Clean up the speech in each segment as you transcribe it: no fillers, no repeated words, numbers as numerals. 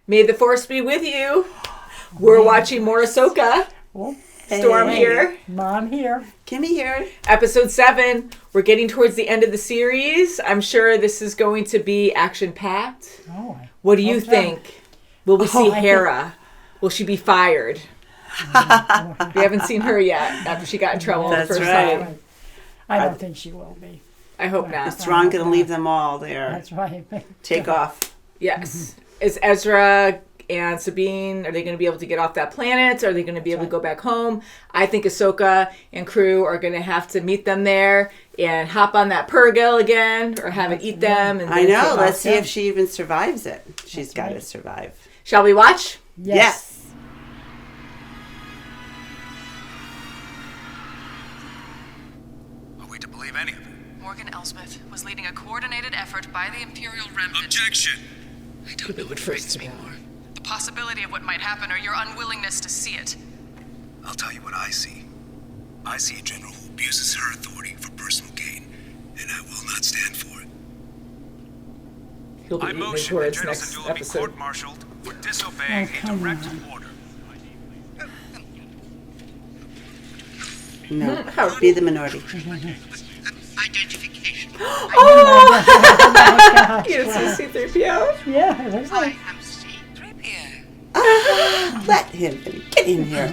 May the Force be with you. We're watching more Ahsoka. Oh, Storm here. Mom here. Kimmy here. Episode 7. We're getting towards the end of the series. I'm sure this is going to be action-packed. Oh, What do you think? Will we see Hera? Will she be fired? We haven't seen her yet after she got in trouble the first time. I don't think she will be. I hope not. Is Thrawn going to leave them all there? That's right. Take off. Yes. Is Ezra and Sabine, are they going to be able to get off that planet? Are they going to be able to go back home? I think Ahsoka and crew are going to have to meet them there and hop on that Purrgil again or have it eat them. And I know. Let's see if she even survives it. She's got to right. survive. Shall we watch? Yes. Are we to believe any of it? Morgan Elsbeth was leading a coordinated effort by the Imperial Remnant. Objection! I don't know what frightens me more. The possibility of what might happen or your unwillingness to see it. I'll tell you what I see. I see a general who abuses her authority for personal gain, and I will not stand for it. He'll be I eating his motion that words General next Syndulla be episode. court-martialed for disobeying a direct order. No. Be the minority. Identification. Oh! Yes, C-3PO. Yeah, it looks I like. am C-3PO. Let him get in here.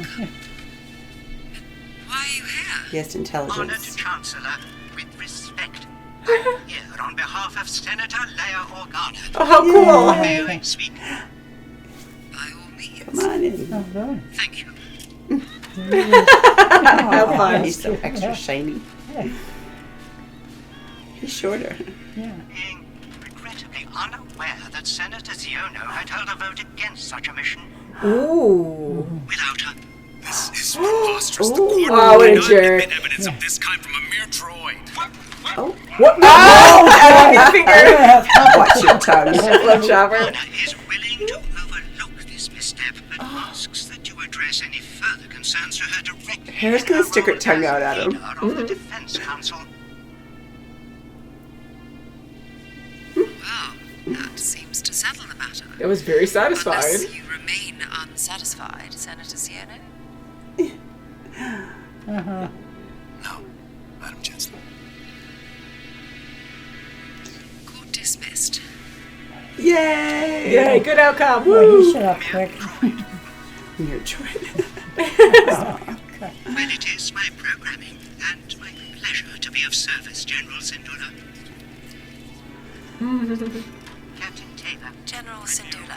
Why are you here? He has Honored intelligence. Chancellor, with respect, I'm here on behalf of Senator Leia Organa. Oh, how cool. May I speak? By all means. Come on in. Oh, good. Thank you. Have fun. He's so extra shiny. He's shorter. Yeah. Being regrettably unaware that Senator Ziono had held a vote against such a mission. Ooh. Without her, This is preposterous. The Ooh. court Oh, will what a not jerk. admit evidence of this kind from a mere droid. Oh, What? Oh! His finger. watch your tongue. Love chopper. Organa is willing to overlook this misstep and asks that you address any further concerns to her directly. Hera's gonna stick her tongue out at him. Leader of the Defense Council. Well, that seems to settle the matter. It was very satisfied. Unless you remain unsatisfied, Senator Sienna. Uh-huh. No, Madam Chancellor. Court dismissed. Yay! Yay, good outcome. Boy, he Woo! shut up quick. Mere droid. Well, it is my programming and my pleasure to be of service, General Syndulla. Captain Taylor. General Syndulla,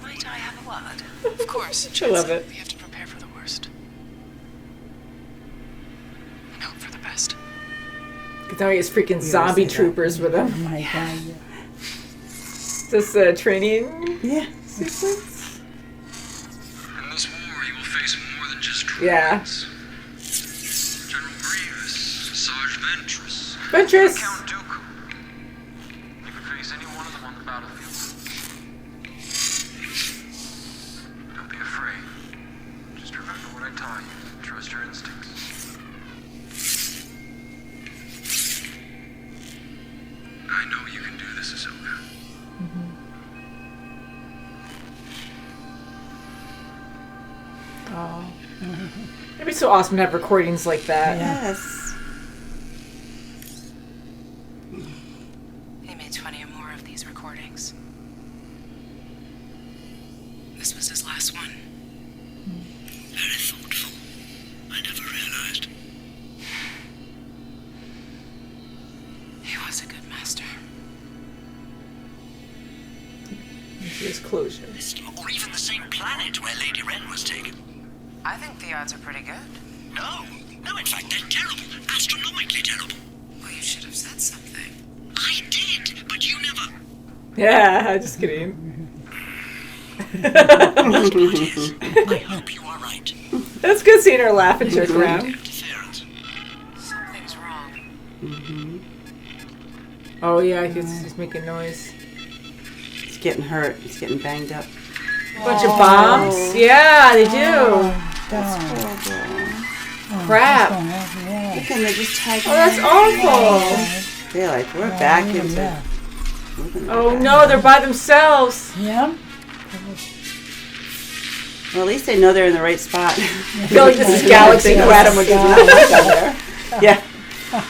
might I have a word? Of course. I love it. We have to prepare for the worst. And hope for the best. Because now he has freaking zombie say that. troopers with Oh, him. my God. Yeah. Is this a training Yeah. sequence? In this war, you will face more than just droids. Yeah. General Grievous, Sarge Ventress, Ventress! Count Dooku. You could face any one of them on the battlefield. Don't be afraid. Just remember what I taught you. Trust your instincts. I know you can do this, Ahsoka. Oh. It'd be so awesome to have recordings like that. Yes. He made 20 or more of these recordings. This was his last one. Very thoughtful. I never realized. He was a good master. Here's closure. Or even the same planet where Lady Wren was taken. I think the odds are pretty good. No, in fact, they're terrible. Astronomically terrible. Well, you should have said something. I did, but you never. Yeah, just kidding. I hope you are right. That's good seeing her laugh and jerk around. Interference. Something's wrong. Oh yeah, he's making noise. He's getting hurt. He's getting banged up. Bunch of bombs? Yeah, they do. Darn. Crap. Yeah. Look, and they're just tagging. Oh, that's awful. They're like, we're back into. Yeah. Oh no, they're by themselves. Yeah. Well, at least they know they're in the right spot. I feel like this is Galaxy Quest. Yeah.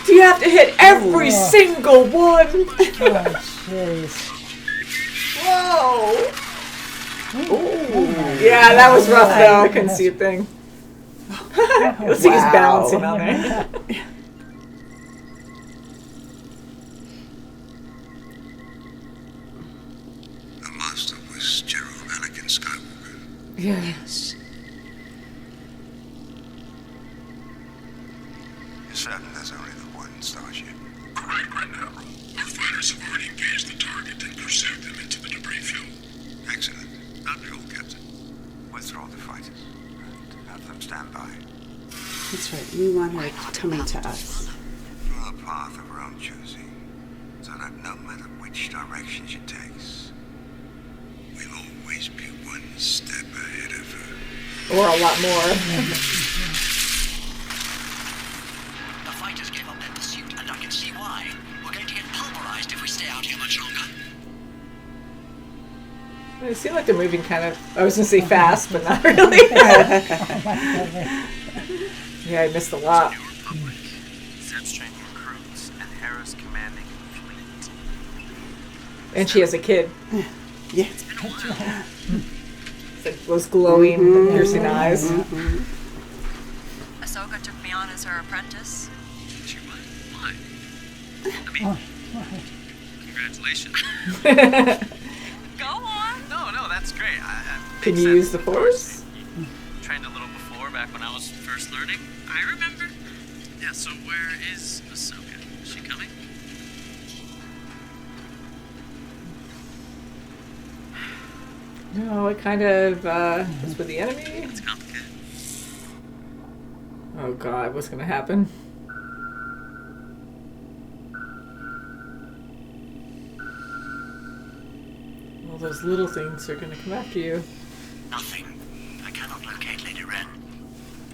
Do you have to hit every single one? Oh, jeez. Whoa! Yeah, that was rough though. I couldn't see a thing. Looks like he's balancing on there. The master was General Anakin Skywalker. Yes. You're certain there's only the one starship? Correct, Grand Admiral. Our fighters have already engaged the target and pursued them into the debris field. Excellent. That'll be all, Captain. Withdraw the fighters and have them stand by. That's right. We want her coming to us. Draw a path of her own choosing, so that no matter which direction she takes, we'll always be one step ahead of her. Or a lot more. The fighters gave up their pursuit, and I can see why. We're going to get pulverized if we stay out here much longer. It seemed like they're moving kind of, I was going to say fast, but not really. Yeah, I missed a lot. New Republic. Zeb's training recruits, and Hera's commanding the fleet. And she has a kid. Yeah. It's like those glowing, piercing eyes. Ahsoka took me on as her apprentice. She what? Why? I mean, congratulations. Go on. No, that's great. Can you use the Force? Trained a little before, back when I was first learning. I remember. Yeah, so where is Ahsoka? Is she coming? No, it kind of was with the enemy. It's complicated. Oh god, what's going to happen? All those little things are going to come after you. Nothing. I cannot locate Lady Wren.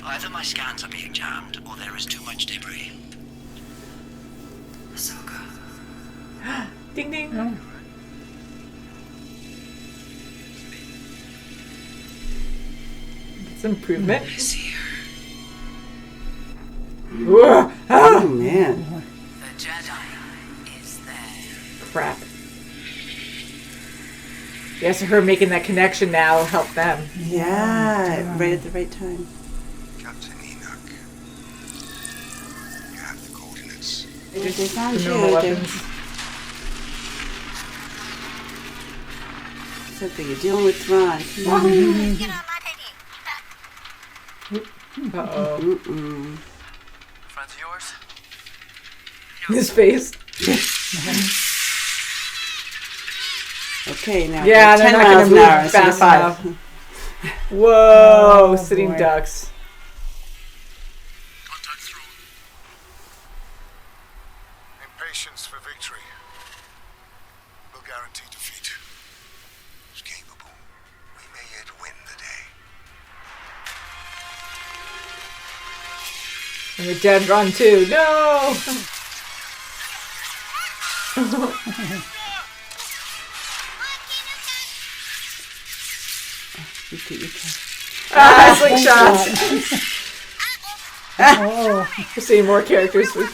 Either my scans are being jammed, or there is too much debris. Ahsoka. Ding ding. It's improvement. I see her. Whoa. Oh, man. The Jedi is there. Crap. Yeah, so her making that connection now will help them. Yeah, right at the right time. Captain Enoch, you have the coordinates. They found The you. normal They weapons. said that you're dealing with Thrawn. Uh-oh. Friends of yours? His face. Okay, now Yeah, we're they're 10 not going miles to an hour move instead of fast 5. enough. Whoa, Oh, sitting boy. ducks. Contact through. Impatience for victory. Will guarantee defeat. It's capable. We may yet win the day. And the dead run too. No! You can. Slingshots. Oh, We're seeing more characters with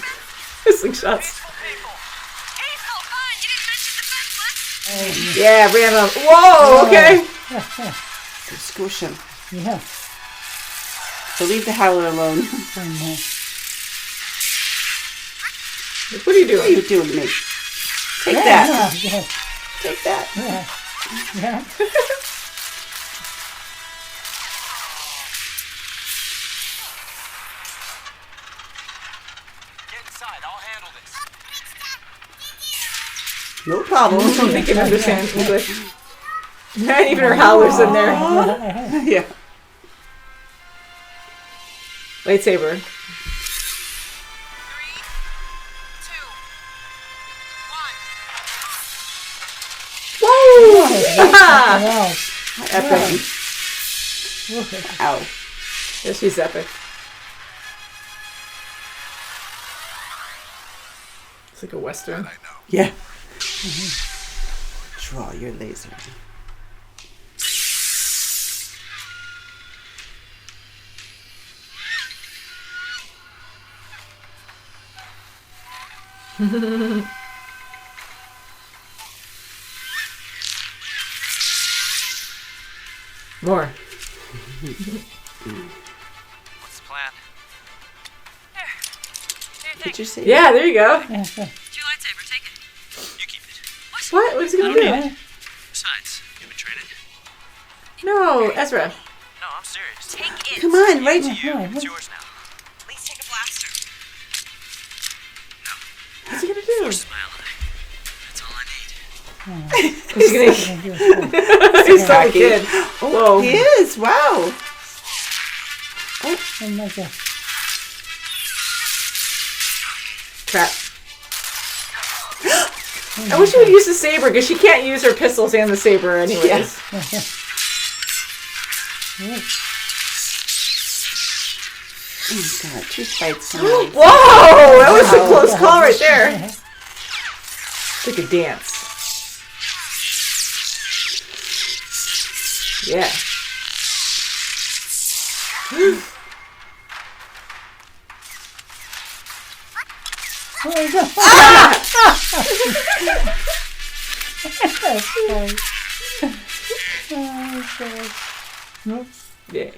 slingshots. Yeah, ran up. Whoa, okay. Squish him. yeah. So leave the howler alone. What are you What are you doing? doing to me? Take that. Yeah, Take that. yeah, yeah. Get inside. I'll handle this. No problem. They can understand English. Not even her howlers in there. Yeah. Lightsaber. 3, 2, 1. Woo! Wow. Epic. Ow. Yeah, she's epic. It's like a western. I know. Yeah. Draw your laser. More. What's the plan? Did you see? Yeah, there you go. It's your lightsaber. Take it. You keep it. What? What's he gonna do? Besides, you've been training. No, Ezra. No, I'm serious. Take it. Come on, right It's now. you. It's yours now. Please take a blaster. What's he gonna do? Smile eye. That's all I need. He's gonna. He's so kid. Whoa. He is. Wow. Oh my god. Crap. I wish she would use the saber because she can't use her pistols and the saber anyways. Yes. Oh my god, she fights someone. Whoa! That was a close call right there. It's like a dance. Yeah. Oh my god. That's funny. Oh gosh. Nope. Yeah.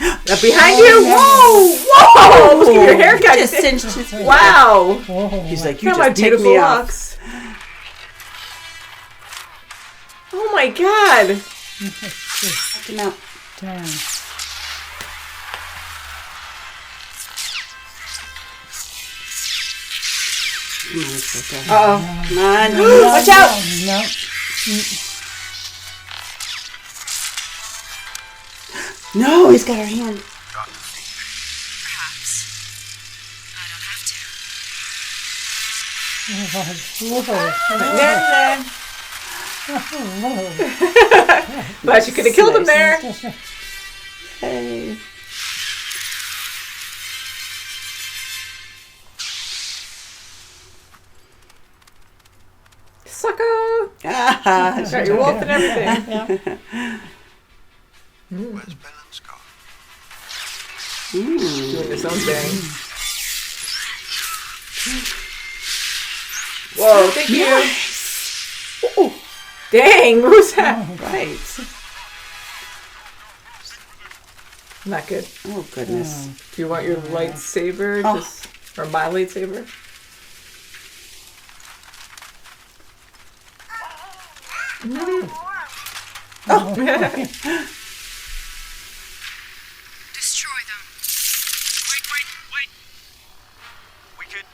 Now behind you! Whoa! Whoa! Look at your haircut. Just cinched his hair. Wow! Oh, He's like, Look you at my just take beautiful me off. locks. Oh my god! Knocked him out. damn. Come on, Ahsoka. Uh-oh. Come on. Watch out! No. No, he's got her hand. Perhaps. I don't have to. Whoa. But you could have killed him there. Hey. Sucker! Ah, Got your wolf and everything. Where's Bill and Scott? Doing his own thing. Whoa, thank you. Ooh. Dang, what was that? right. Not good. Oh, goodness. Do you want your lightsaber? Oh. Just, or my lightsaber? Destroy them. Wait. We could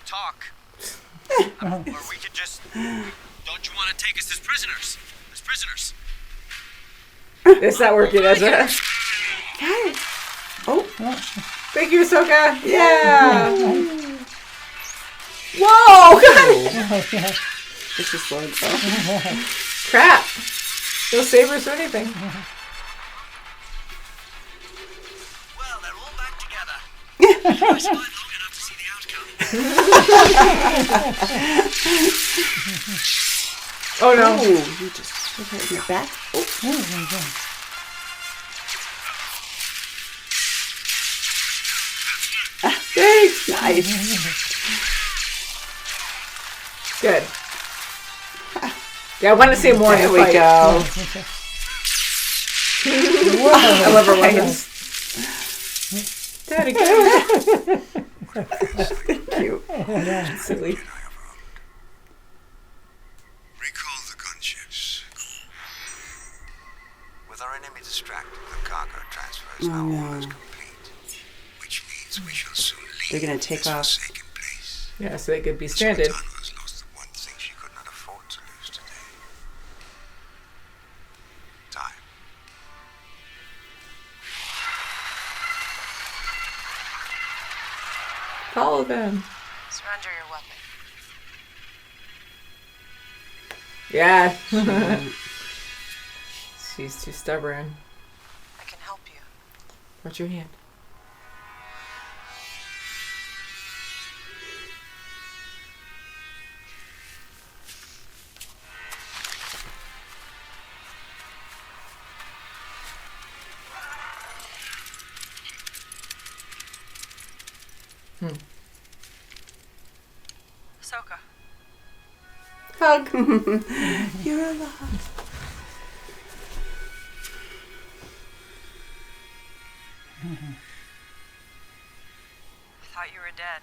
talk. Or we could just... Don't you want to take us as prisoners? As prisoners. It's not working, Ezra. Oh, Thank you, Ahsoka. Yeah. Whoa! God. this is Lord. Oh. Crap. No sabers or anything. Well, they're all back together. I survived long enough to see the outcome. Oh no. Oh, you just put her in the back. Oh, Thanks. nice. Good. Yeah, I want to see more in There the we fight. go. I love her weapons. Daddy, go. Cute. Silly. Recall the gunships. With our enemy distracted, the cargo transfer is now no. almost complete. Which means we shall soon leave They're gonna take this off. forsaken place. Yeah, so they could be The stranded. Sultana has lost the one thing she could not afford to lose today. Time. Follow them. Surrender your weapon. Yeah. She's too stubborn. I can help you. Watch your hand. Hug. You're alive. I thought you were dead.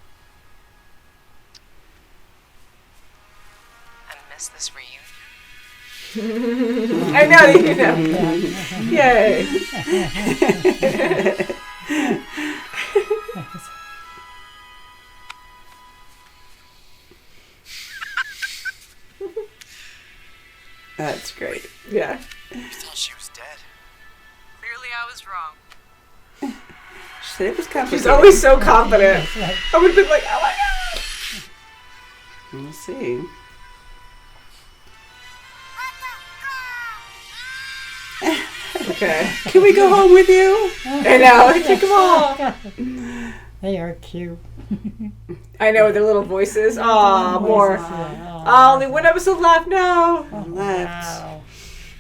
I miss this reunion. I know, you know. Yay. That's great. Yeah. You thought she was dead. Clearly I was wrong. She said it was complicated. She's always so confident. I would have been like, oh my We'll see. god. Okay. Can we go home with you? I know. Take them all. They are cute. I know, with their little voices. Aw, more. Oh, only one episode left. No. Left. Wow.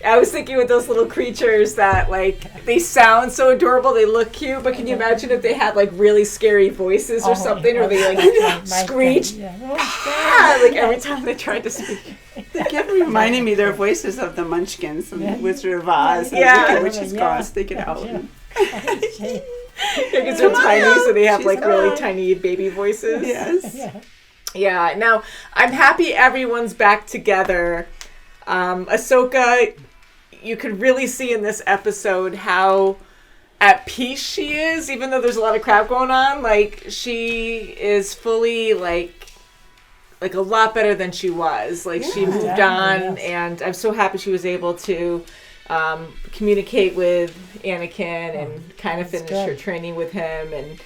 I was thinking with those little creatures that, like, they sound so adorable, they look cute, but can you imagine if they had, like, really scary voices or something, or they, like, screech, like, every time they tried to speak. They kept reminding me their voices of the Munchkins from Wizard of Oz. And Yeah. Wicked Witch's Cross. They could out. Because they're tiny, so they have, like, really tiny baby voices. Yes. Yeah, now, I'm happy everyone's back together. Ahsoka, you could really see in this episode how at peace she is, even though there's a lot of crap going on. Like, she is fully, like a lot better than she was. Like, she moved on, and I'm so happy she was able to communicate with Anakin and kind of finish her training with him, and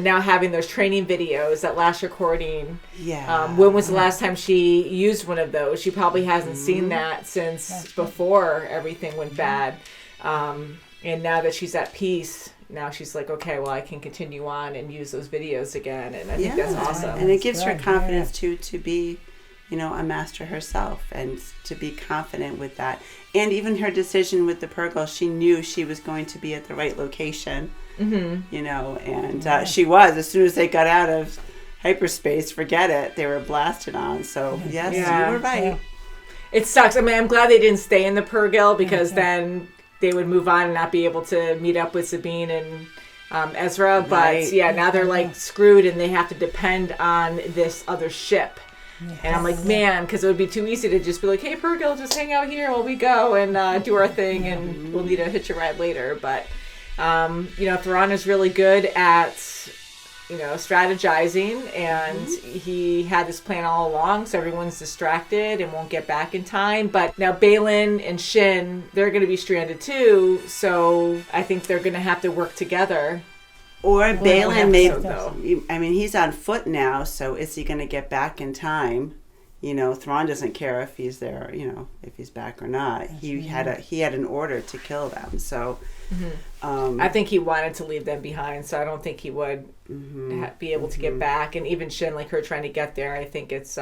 now having those training videos, that last recording. Yeah. When was the last time she used one of those? She probably hasn't seen that since before everything went bad. And now that she's at peace, now she's like, okay, well, I can continue on and use those videos again. And I think that's awesome. And it gives her confidence, too, to be, a master herself and to be confident with that. And even her decision with the Purgle, she knew she was going to be at the right location. Mm-hmm. And she was. As soon as they got out of hyperspace, forget it. They were blasted on. So, yes, you were right. It sucks. I mean, I'm glad they didn't stay in the Purgle, because then they would move on and not be able to meet up with Sabine and Ezra. But, now they're, like, screwed, and they have to depend on this other ship. Yes. And I'm like, man, because it would be too easy to just be like, hey, Purgle, just hang out here while we go and do our thing, and we'll need a hitch a ride later. But, Thrawn is really good at, strategizing, and he had this plan all along, so everyone's distracted and won't get back in time. But now Baylan and Shin, they're going to be stranded too, so I think they're going to have to work together. Or Baylan he's on foot now, so is he going to get back in time? Thrawn doesn't care if he's there, if he's back or not. He had an order to kill them, so I think he wanted to leave them behind, so I don't think he would be able to get back. And even Shin, like her trying to get there, I think it's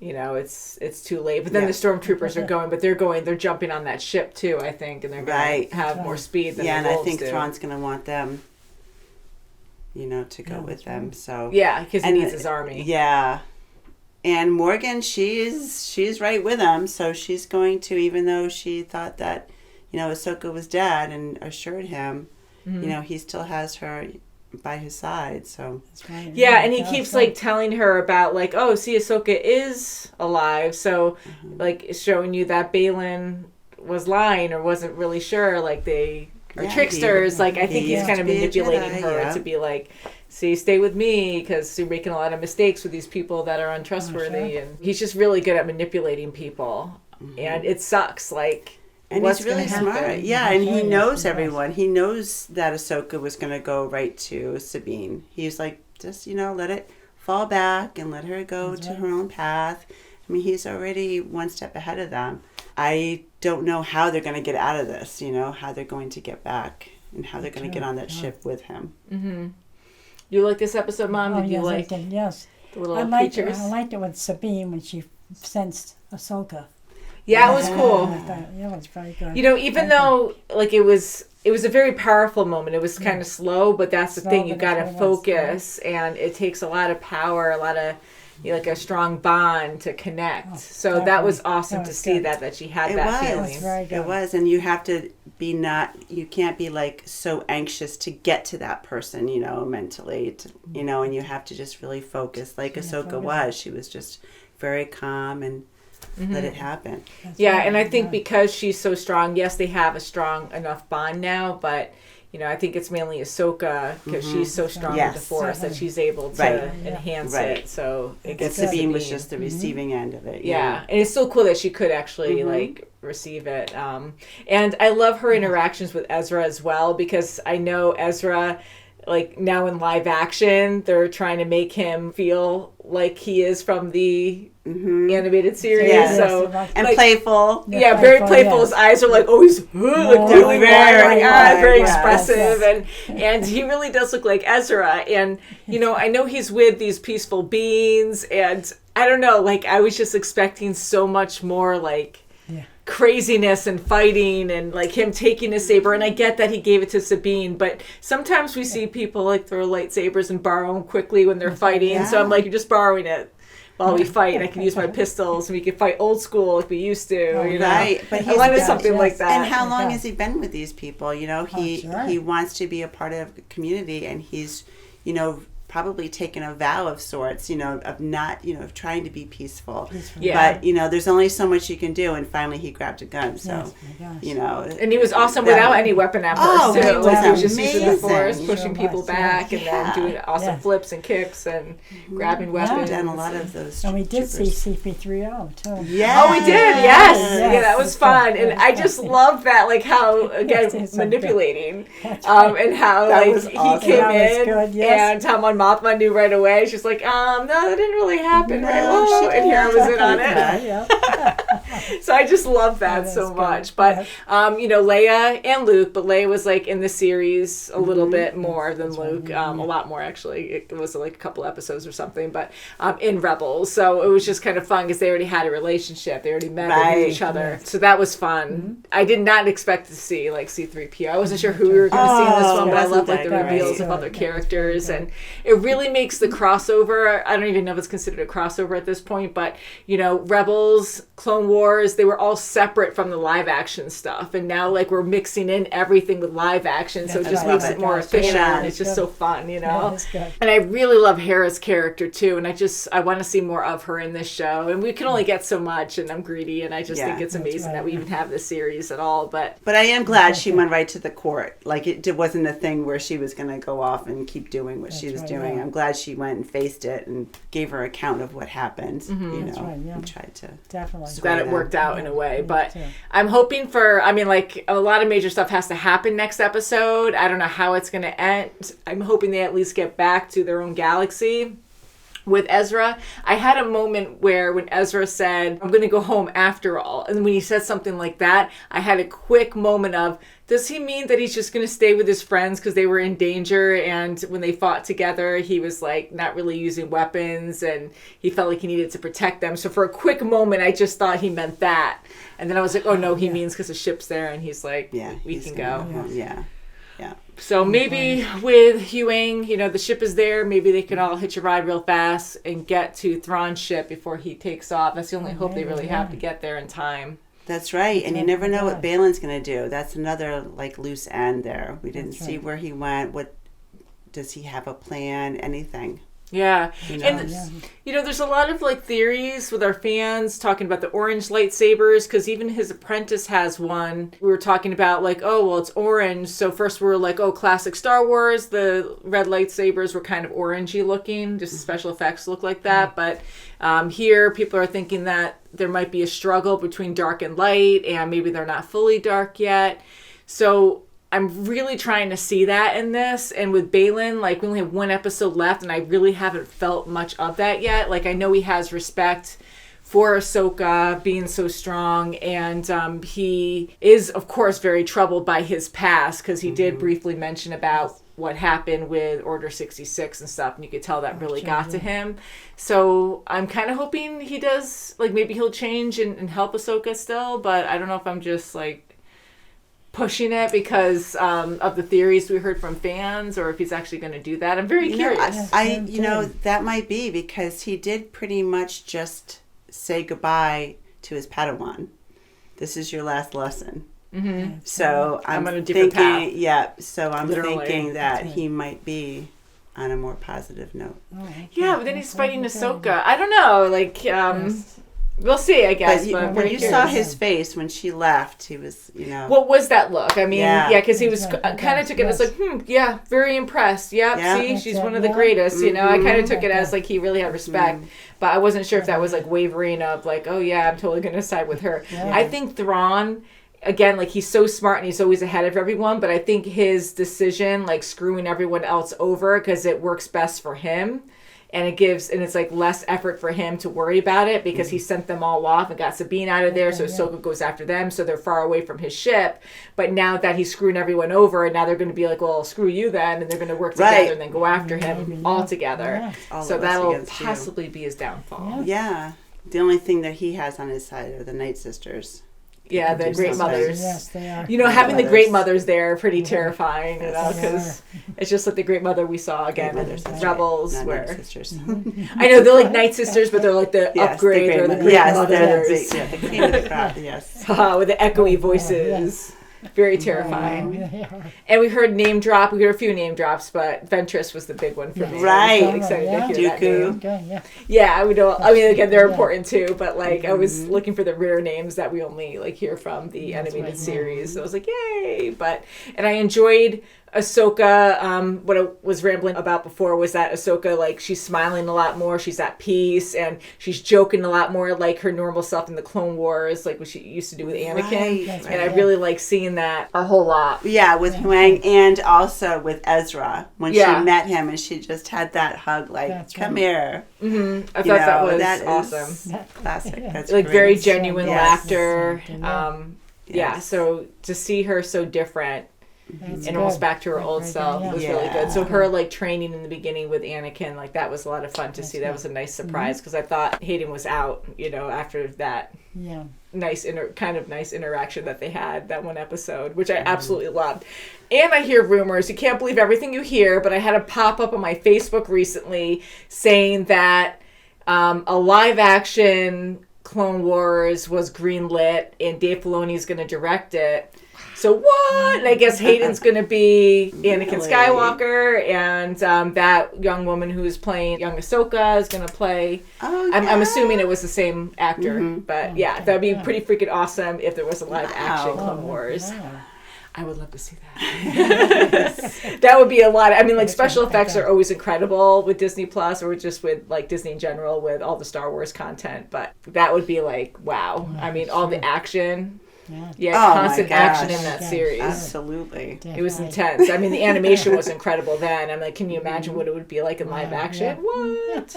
it's too late. But then the stormtroopers are going, but they're jumping on that ship too, I think, and they're going to have more speed than the and wolves I think do. Thrawn's going to want them, to go with them. So because he needs his army. Yeah. And Morgan, she's right with him, so she's going to, even though she thought that, Ahsoka was dead and assured him, he still has her by his side, so. Yeah, and he keeps, like, telling her about, like, oh, see, Ahsoka is alive, so, like, showing you that Baylan was lying or wasn't really sure, like, they are tricksters. Like, I think he's kind of manipulating her to be like, see, stay with me, because you're making a lot of mistakes with these people that are untrustworthy. And he's just really good at manipulating people. And it sucks, like, and what's he's really smart. Yeah, and he knows everyone. He knows that Ahsoka was going to go right to Sabine. He's like, just, let it fall back and let her go to her own path. I mean, he's already one step ahead of them. I don't know how they're going to get out of this, how they're going to get back and how they're going to get on that ship with him. Mm-hmm. You like this episode, Mom? Did you like the little creatures? I liked it with Sabine when she sensed Ahsoka. Yeah, it was cool. It was very good. Even though, like, it was a very powerful moment. It was kind of slow, but that's the thing. You got to focus, and it takes a lot of power, a lot of like a strong bond to connect. So that definitely. was awesome That to was see good. that she had It that was. feeling. Very good. It was, and you have to be you can't be like so anxious to get to that person, mentally, and you have to just really focus like Ahsoka was. She was just very calm and let it happen. Yeah, and I think because she's so strong, yes, they have a strong enough bond now, but I think it's mainly Ahsoka because she's so strong with the Yes. Force that she's able to Right. enhance Right. it. So it And gets Sabine was Sabine. just the receiving end of it. Yeah, and it's so cool that she could actually like receive it. And I love her interactions with Ezra as well because I know Ezra, like now in live action, they're trying to make him feel like he is from the animated series. Yes. So And like, playful. yeah, very playful. His eyes are like always like really very wide, wide, very yes, expressive, and he really does look like Ezra. And I know he's with these peaceful beings, and I don't know, like I was just expecting so much more, like craziness and fighting and like him taking a saber. And I get that he gave it to Sabine, but sometimes we see people like throw lightsabers and borrow them quickly when they're fighting. So I'm like, you're just borrowing it. While we fight, I can use my pistols, and we can fight old school like we used to. Right, but I wanted something like that. And how long has he been with these people? He wants to be a part of the community, and he's, probably taken a vow of sorts, of not, of trying to be peaceful. Yeah. But, there's only so much you can do, and finally he grabbed a gun, so, And he was awesome without any weapon at first, too. he was Like, he was just using the amazing. Force, pushing people back, and then doing awesome Yeah. flips and kicks and grabbing weapons. We've done a lot of those And we did see troopers. CP3O too. Yeah. Oh, we did, yes. Yes. Yeah, that was fun. And I just love that, like, how, again, It's so manipulating. right. And how, That like, was he awesome. came That was in, good, yes. and Tom on Mothma knew right away. She's like, no, that didn't really happen, right? No, Whoa, she and here I was in on didn't. it. Yeah. So I just love that That so is good. much. But Leia and Luke, but Leia was like in the series a little bit more than Luke, a lot more actually. It was like a couple episodes or something, but in Rebels. So it was just kind of fun because they already had a relationship. They already met and knew each other. So that was fun. I did not expect to see like C-3PO. I wasn't sure who we were going to see in this one, but I love like the wasn't that reveals great? of other characters, and it really makes the crossover. I don't even know if it's considered a crossover at this point, but Rebels, Clone Wars, they were all separate from the live action stuff, and now like we're mixing in everything with live action, so it just right. makes it more That's efficient. right. And it's just so fun, Yeah, that's good. And I really love Hera's character too, and I want to see more of her in this show, and we can only get so much, and I'm greedy, and I just think it's amazing that we even have this series at all. But I am glad she went right to the court. Like it wasn't a thing where she was going to go off and keep doing what she was doing. yeah. I'm glad she went and faced it and gave her account of what happened. That's right, yeah. And tried to. Definitely. that it worked out in a way, but too. I'm hoping for, like a lot of major stuff has to happen next episode. I don't know how it's going to end. I'm hoping they at least get back to their own galaxy. With Ezra, I had a moment where when Ezra said, I'm going to go home after all. And when he said something like that, I had a quick moment of, does he mean that he's just going to stay with his friends because they were in danger? And when they fought together, he was like not really using weapons and he felt like he needed to protect them. So for a quick moment, I just thought he meant that. And then I was like, oh no, he means because the ship's there. And he's like, we can go. Yeah. So maybe with Huang, the ship is there. Maybe they can all hitch a ride real fast and get to Thrawn's ship before he takes off. That's the only hope they really have to get there in time. That's right. And you never know what Balin's going to do. That's another like loose end there. We didn't see where he went. What does he have a plan? Anything? Yeah. And there's a lot of like theories with our fans talking about the orange lightsabers because even his apprentice has one. We were talking about like, oh, well, it's orange. So first we were like, oh, classic Star Wars. The red lightsabers were kind of orangey looking. Just the special effects look like that. But here people are thinking that there might be a struggle between dark and light and maybe they're not fully dark yet. So I'm really trying to see that in this. And with Balin, like we only have one episode left and I really haven't felt much of that yet. Like I know he has respect for Ahsoka being so strong and he is of course very troubled by his past because he did briefly mention about what happened with Order 66 and stuff and you could tell that really got to him. So I'm kind of hoping he does, like maybe he'll change and help Ahsoka still, but I don't know if I'm just like pushing it because of the theories we heard from fans, or if he's actually going to do that. I'm very curious. That might be because he did pretty much just say goodbye to his Padawan. This is your last lesson. Mm-hmm. So I'm on a different thinking, path. yeah. So I'm Literally. thinking that he might be on a more positive note. Yeah, but then he's fighting Ahsoka. I don't know. Like, we'll see, I guess. But when you saw his face when she left, he was, What was that look? I mean, because he was kind of took it as like, very impressed. Yep, Yeah. see, she's one of the greatest. I kind of took it as like he really had respect. But I wasn't sure if that was like wavering of like, oh yeah, I'm totally going to side with her. Yeah. I think Thrawn, again, like he's so smart and he's always ahead of everyone, but I think his decision, like screwing everyone else over because it works best for him. And it's like less effort for him to worry about it because he sent them all off and got Sabine out of there. So Ahsoka goes after them. So they're far away from his ship. But now that he's screwing everyone over, and now they're going to be like, well, screw you then. And they're going to work together and then go after him all together. All so of us that'll against you. possibly be his downfall. Yeah. The only thing that he has on his side are the Night Sisters. Yeah, the Great something. Mothers. Yes, they are. Having the Mothers. Great Mothers there are pretty terrifying, Yes, because it's just like the Great Mother we saw again in Mothers, that's Rebels, Not where Night Sisters. I know they're like Night Sisters, but they're like the Yes, upgrade or the Great yes, Mothers. they're the cream of the crop. Yes. With the echoey voices. Very terrifying. Yeah. And we heard name drop. We heard a few name drops, but Ventress was the big one for me. Right. I was so excited to hear that Dooku. name. Okay, yeah. Yeah, again, they're important too, but like I was looking for the rare names that we only like hear from the animated series. So I was like, yay! And I enjoyed Ahsoka. What I was rambling about before was that Ahsoka, like, she's smiling a lot more. She's at peace, and she's joking a lot more like her normal self in the Clone Wars, like what she used to do with Anakin. Right. And I really like seeing that a whole lot. Yeah, with Huang and also with Ezra when she met him and she just had that hug, like, That's come right. here. Mm-hmm. I thought that was awesome. Classic. That's Like great. very genuine Yes. laughter. Yeah, Yes. so to see her so different That's and almost good. back to her old Very self good, was yeah. really good. So her like training in the beginning with Anakin, like that was a lot of fun to see. That was a nice surprise because I thought Hayden was out, after that Yeah. nice interaction that they had that one episode, which I absolutely loved. And I hear rumors. You can't believe everything you hear, but I had a pop up on my Facebook recently saying that a live action Clone Wars was greenlit and Dave Filoni is going to direct it. So what? And I guess Hayden's going to be Anakin Really? Skywalker, and that young woman who is playing young Ahsoka is going to play. Oh, I'm assuming it was the same actor, Mm-hmm. but yeah, that'd be pretty freaking awesome if there was a live action Wow. Clone Wars. Wow. I would love to see that. That would be a lot. I mean, like, special effects are always incredible with Disney Plus or just with, like, Disney in general with all the Star Wars content. But that would be, like, wow. I mean, all the action. Yeah, Oh, my constant gosh. action in that Yes. series. Absolutely. It was intense. I mean, the animation was incredible then. I'm like, can you imagine what it would be like in live action? What?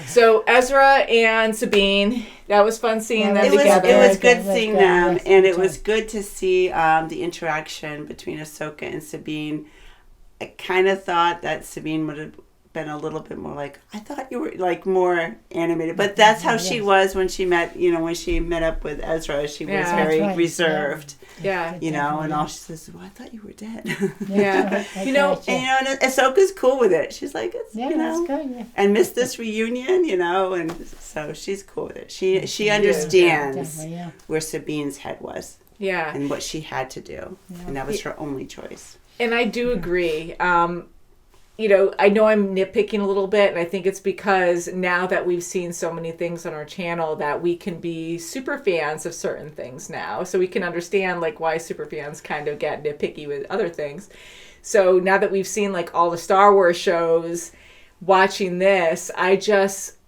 So Ezra and Sabine, that was fun seeing them It was together. good Yeah, seeing yeah, them, yes, and me it was good to see the interaction between Ahsoka and Sabine. I kind of thought that Sabine would have been a little bit more like, I thought you were like more animated, but that's how she was when she met, when she met up with Ezra. She was Yeah. very That's right, reserved, Yeah. and all she says, well, I thought you were dead. Yeah. You know, And Ahsoka's cool with it. She's like, it's, Yeah, that's good. Yeah. and missed this reunion, and so she's cool with it. She understands Definitely, yeah. where Sabine's head was yeah. and what she had to do, and that was her only choice. And I do agree. I know I'm nitpicking a little bit, and I think it's because now that we've seen so many things on our channel that we can be super fans of certain things now. So we can understand like why super fans kind of get nitpicky with other things. So now that we've seen like all the Star Wars shows, watching this, I just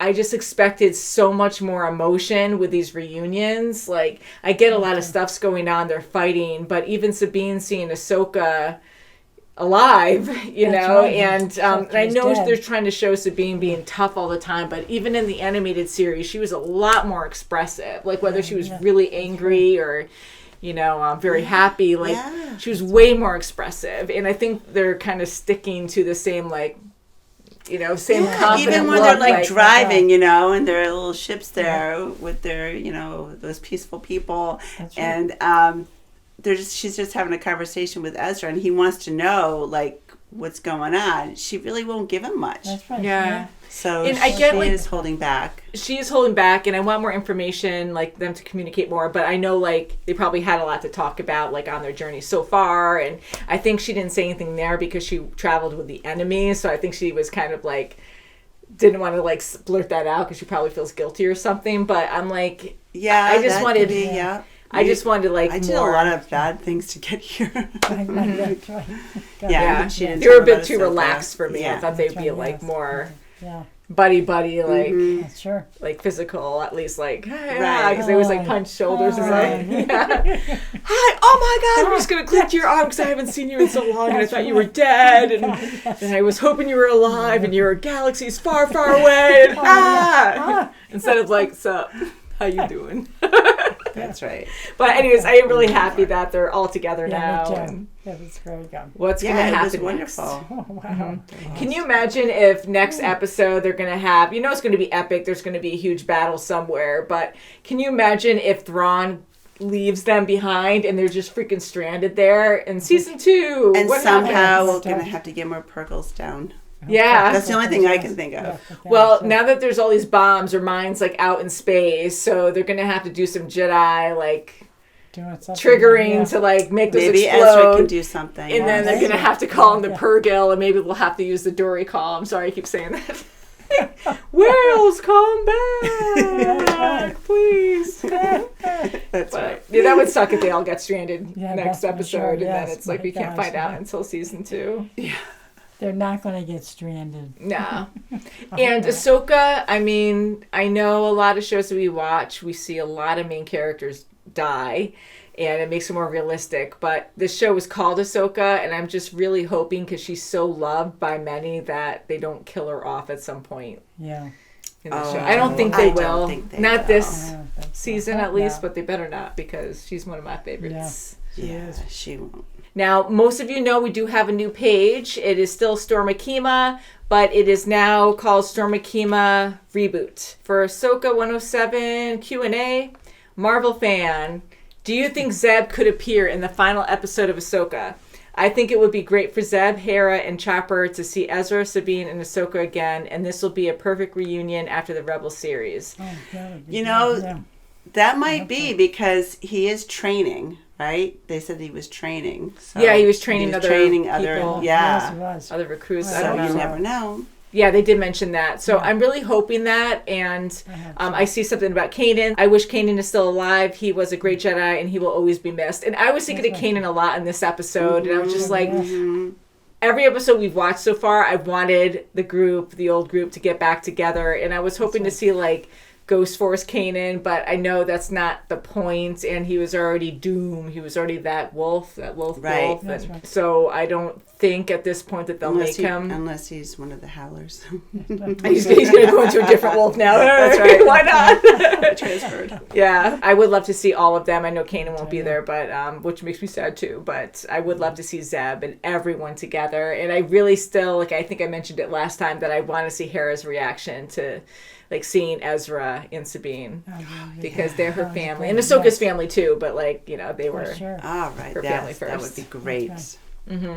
expected so much more emotion with these reunions. Like, I get a lot of stuff's going on, they're fighting, but even Sabine seeing Ahsoka alive, right. and I know dead. they're trying to show Sabine being tough all the time, but even in the animated series, she was a lot more expressive. Like, whether she was really angry or, very happy, like, she was way more expressive. And I think they're kind of sticking to the same, like, you know, same Yeah, confident even when look, they're like driving, you know, and their little ships there with their, you know, those peaceful people, That's right. and she's just having a conversation with Ezra, and he wants to know like what's going on. She really won't give him much, That's right. Yeah. so And I get, she like- is holding back. She is holding back, and I want more information, like them to communicate more. But I know, like, they probably had a lot to talk about, like, on their journey so far. And I think she didn't say anything there because she traveled with the enemy. So I think she was kind of like, didn't want to like blurt that out because she probably feels guilty or something. But I'm like, Yeah, I just that wanted, could be, yeah. I just wanted like I did more. a lot of bad things to get here. That's right. Yeah, Yeah, but she didn't they were a talk bit about too Ahsoka. relaxed for me. I Yeah. thought they'd That's be right, like yes. more Yeah. buddy, like. Yeah, sure. Like physical, at least, like, hey, Right. because they always like Hi. punch shoulders and Hi. like, yeah. Hi, oh my God, I'm just gonna click your arm because I haven't seen you in so long, and I thought you were dead, and I was hoping you were alive, and you're galaxies far, far away, and instead of like, sup, how you doing? That's right. But anyways, I am really happy that they're all together Yeah, now. me too. And That was very good. what's Yeah, gonna it happen was next? wonderful. Oh, wow. Can you imagine if next episode they're going to have, you know, it's going to be epic. There's going to be a huge battle somewhere. But can you imagine if Thrawn leaves them behind and they're just freaking stranded there in season 2? And What somehow happens? we're going to have to get more Purgles down. Yeah. That's the only thing I can think of. Yeah, Well, sure. now that there's all these bombs or mines like out in space, so they're going to have to do some Jedi like Doing something, triggering yeah. to like make those Maybe explode. Ezra can do something. And then they're maybe. going to have to call in the Yeah. Purgil, and maybe we'll have to use the Dory call. I'm sorry I keep saying that. Whales, come back, please. That's But right. yeah, that would suck if they all got stranded Yeah, next that's for episode, sure, and then yes, it's like my we can't gosh, find out yeah. until season 2. They're not going to get stranded. No. And Ahsoka, I mean, I know a lot of shows that we watch, we see a lot of main characters die, and it makes it more realistic. But this show is called Ahsoka, and I'm just really hoping, because she's so loved by many, that they don't kill her off at some point Yeah. in the Oh, show. I don't think I they don't will. think they Not will. this I don't think so. season, at least, No. but they better not, because she's one of my favorites. Yeah, she won't. Now, most of you know we do have a new page. It is still Storm Akima, but it is now called Storm Akima Reboot. For Ahsoka 107 Q&A, Marvel fan, do you think Zeb could appear in the final episode of Ahsoka? I think it would be great for Zeb, Hera, and Chopper to see Ezra, Sabine, and Ahsoka again, and this will be a perfect reunion after the Rebel series. Oh, that would be You good, know, yeah. That might be because he is training, right? They said he was training. So Yeah, he was training other training other, people. yeah. Yes, it was. Other recruits, I So don't know. you never know. Yeah, they did mention that. So I'm really hoping that. And I see something about Kanan. I wish Kanan is still alive. He was a great Jedi, and he will always be missed. And I was thinking of Kanan a lot in this episode. And I was just like, every episode we've watched so far, I've wanted the old group, to get back together. And I was hoping to see, like, Ghost Force Kanan, but I know that's not the point, and he was already doomed. He was already that wolf. Right. Wolf. That's And right. so I don't think at this point that they'll make him. Unless he's one of the Howlers. He's going to go into a different wolf now. That's right. Why not? Transferred. Yeah, I would love to see all of them. I know Kanan won't be there, but which makes me sad too. But I would love to see Zeb and everyone together. And I really still, like, I think I mentioned it last time, that I want to see Hera's reaction to, like, seeing Ezra and Sabine, because they're her family, and Ahsoka's family too. But, like, you know, they were. For sure. All right. Her family That would first. be great. That's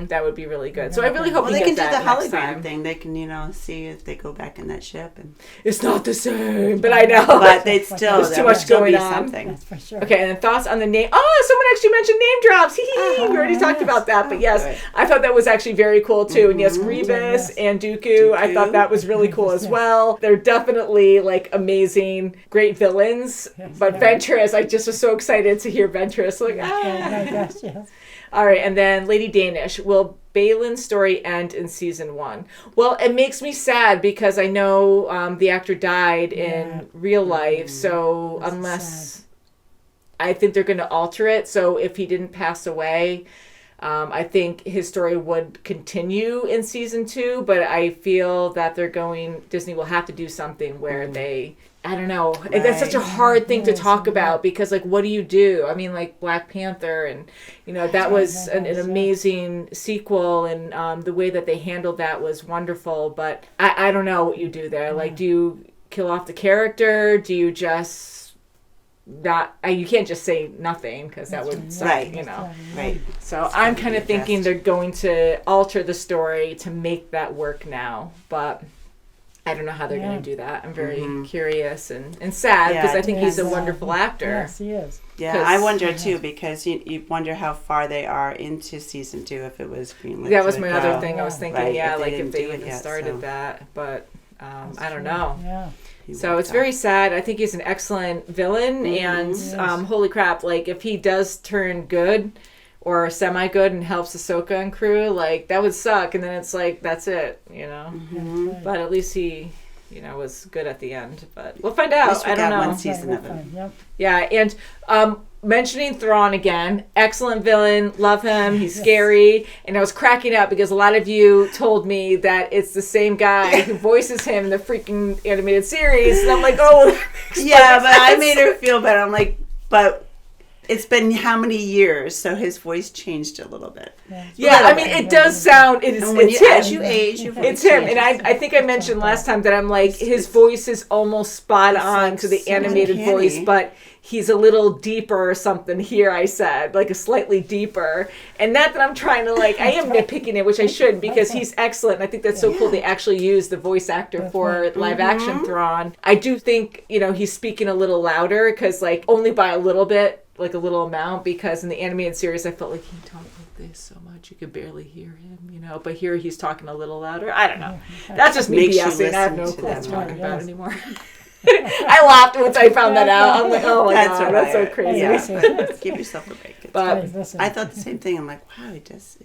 That would be really good. So I really hope Well, we they can get do the that next hologram time. thing. They can, see if they go back in that ship. And It's not the same, but I know. But they'd still, There's too there much would still going be on. something. That's for sure. Okay, and then thoughts on the name. Oh, someone actually mentioned name drops. We already talked about that, but yes, good. I thought that was actually very coul too. And yes, Grievous Yes. and Dooku, I thought that was really cool as Yes. well. They're definitely, like, amazing, great villains. But Ventress, I just was so excited to hear Ventress. Like, Oh, my ah. gosh, yes. All right, and then Lady Danish, will Balin's story end in season 1? Well, it makes me sad because I know the actor died in real life, so That's unless I think they're going to alter it, so if he didn't pass away, I think his story would continue in season 2, but I feel that Disney will have to do something where they I don't know. That's such a hard thing to talk about because, like, what do you do? I mean, like, Black Panther and, you know, that was an amazing sequel, and the way that they handled that was wonderful. But I don't know what you do there. Like, do you kill off the character? Do you just not... you can't just say nothing because that would suck, you know. Right. So I'm kind of thinking they're going to alter the story to make that work now. But... I don't know how they're going to do that. I'm very curious and sad because I think he's a wonderful actor. Yes, he is. Yeah, I wonder too because you wonder how far they are into season 2 if it was greenlit. That was my other thing I was thinking. Right, Yeah, if they even started that, but I don't know. Yeah. So it's very sad. I think he's an excellent villain, and holy crap, like if he does turn good or semi-good and helps Ahsoka and crew, like that would suck, and then it's like that's it, you know. But at least he, you know, was good at the end. But we'll find out. I don't know. One season of him. Yep. Yeah, and mentioning Thrawn again, excellent villain, love him. He's scary, and I was cracking up because a lot of you told me that it's the same guy who voices him in the freaking animated series, and I'm like, oh, yeah, but I made her feel better. I'm like, but. It's been how many years, so his voice changed a little bit. Yeah, I mean, it does sound, it's him. As you age, your voice it's him. changes. And I think I mentioned last time that I'm like, his voice is almost spot on to the animated voice, but he's a little deeper or something here, I said, like a slightly deeper. And not that I'm trying to like, I am nitpicking it, which I should, because he's excellent. I think that's so cool they actually use the voice actor for live action Thrawn. I do think, you know, he's speaking a little louder because like only by a little bit, like a little amount, because in the animated series I felt like he talked like this so much you could barely hear him, you know, but here he's talking a little louder. I don't know. That's just me BSing. I have no clue what I'm talking about anymore. I laughed once I found that out. I'm like, oh my god, that's so crazy. Yeah, give yourself a break. But I thought the same thing. I'm like, wow, it does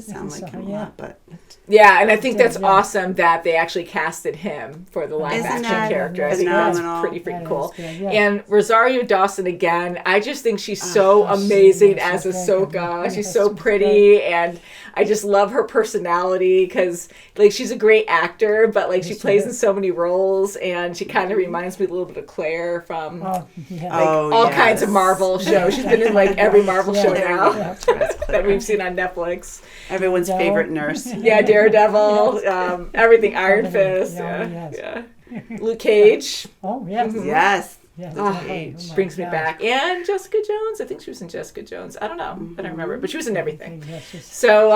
sound like him a lot, but yeah, and I think that's awesome that they actually casted him for the live action character. I think that's pretty freaking cool. And Rosario Dawson again, I just think she's so amazing as Ahsoka. She's so pretty, and I just love her personality because like she's a great actor, but like she plays in so many roles, and she kind of reminds me a little bit of Claire from all kinds of Marvel shows. She's been in like every Marvel show now that we've seen on Netflix. Everyone's favorite nurse. Yeah, Daredevil, everything, Iron Fist. Luke Cage. Oh, yes. Yes. Brings me back. And Jessica Jones. I think she was in Jessica Jones. I don't know. I don't remember. But she was in everything. So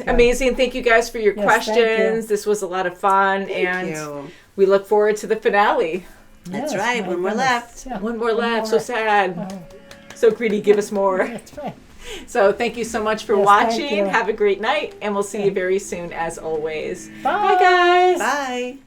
amazing. Thank you guys for your questions. This was a lot of fun. And we look forward to the finale. That's right. One more left. One more left. So sad. So greedy. Give us more. That's right. So thank you so much for watching. Have a great night. And we'll see you very soon as always. Bye guys. Bye.